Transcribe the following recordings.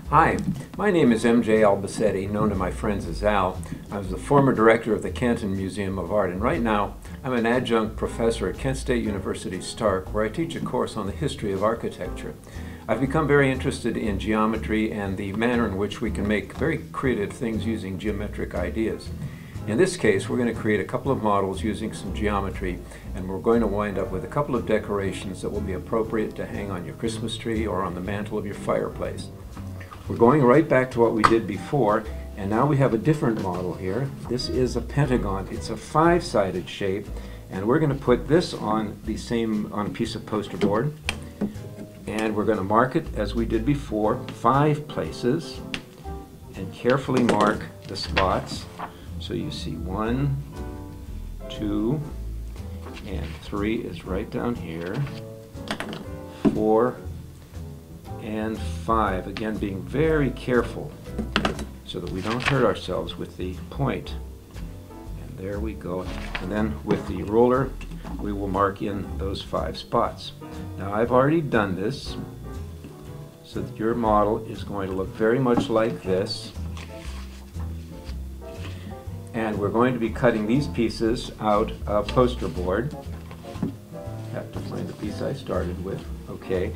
Hi, my name is M.J. Albacete, known to my friends as Al. I was the former director of the Canton Museum of Art, and right now I'm an adjunct professor at Kent State University Stark, where I teach a course on the history of architecture. I've become very interested in geometry and the manner in which we can make very creative things using geometric ideas. In this case, we're going to create a couple of models using some geometry, and we're going to wind up with a couple of decorations that will be appropriate to hang on your Christmas tree or on the mantle of your fireplace. We're going right back to what we did before, and now we have a different model here. This is a pentagon. It's a five-sided shape, and we're going to put this on a piece of poster board, and we're going to mark it as we did before, 5 places, and carefully mark the spots. So you see 1, 2, and 3 is right down here, 4, and 5, again being very careful so that we don't hurt ourselves with the point. And there we go. And then with the ruler we will mark in those 5 spots. Now I've already done this so that your model is going to look very much like this. And we're going to be cutting these pieces out of poster board. Have to find the piece I started with. Okay.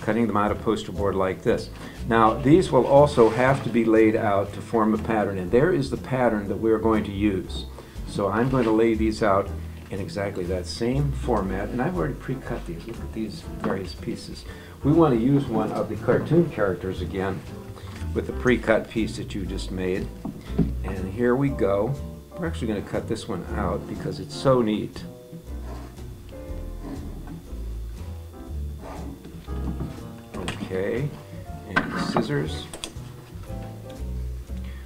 Cutting them out of poster board like this. Now these will also have to be laid out to form a pattern, and there is the pattern that we're going to use. So I'm going to lay these out in exactly that same format, and I've already pre-cut these. Look at these various pieces. We want to use one of the cartoon characters again with the pre-cut piece that you just made. And here we go. We're actually going to cut this one out because it's so neat. Okay, and the scissors.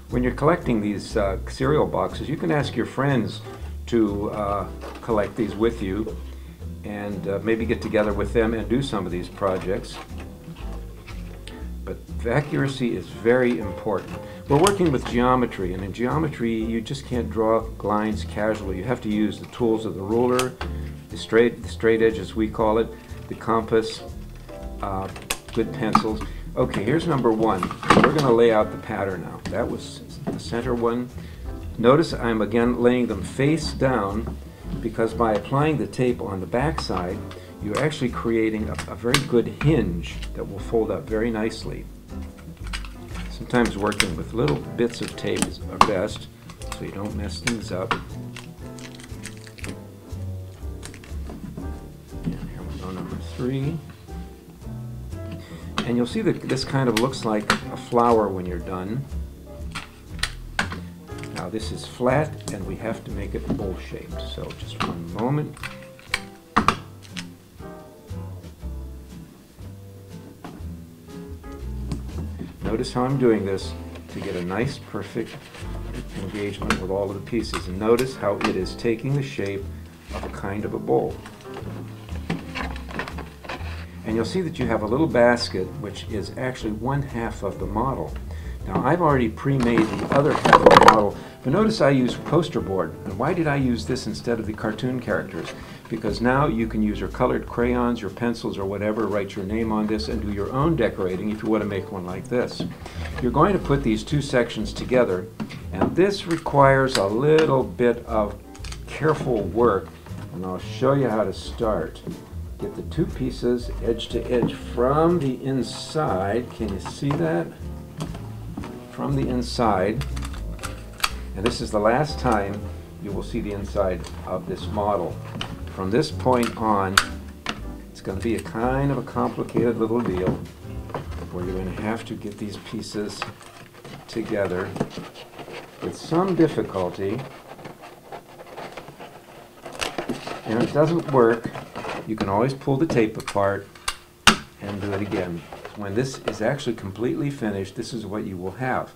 When you're collecting these cereal boxes, you can ask your friends to collect these with you, and maybe get together with them and do some of these projects. But accuracy is very important. We're working with geometry, and in geometry you just can't draw lines casually. You have to use the tools of the ruler, the straight edge as we call it, the compass, good pencils. Okay, here's number 1. We're going to lay out the pattern now. That was the center one. Notice I'm again laying them face down, because by applying the tape on the back side, you're actually creating a very good hinge that will fold up very nicely. Sometimes working with little bits of tape is best, so you don't mess things up. And here we go, number 3. And you'll see that this kind of looks like a flower when you're done. Now this is flat, and we have to make it bowl-shaped, so just one moment. Notice how I'm doing this to get a nice, perfect engagement with all of the pieces. And notice how it is taking the shape of a kind of a bowl. And you'll see that you have a little basket, which is actually 1/2 of the model. Now I've already pre-made the other half of the model, but notice I use poster board. And why did I use this instead of the cartoon characters? Because now you can use your colored crayons, your pencils, or whatever, write your name on this and do your own decorating if you want to make one like this. You're going to put these 2 sections together, and this requires a little bit of careful work, and I'll show you how to start. Get the 2 pieces edge to edge from the inside. Can you see that? From the inside. And this is the last time you will see the inside of this model. From this point on, it's going to be a kind of a complicated little deal where you're going to have to get these pieces together with some difficulty. And if it doesn't work, you can always pull the tape apart and do it again. When this is actually completely finished, this is what you will have.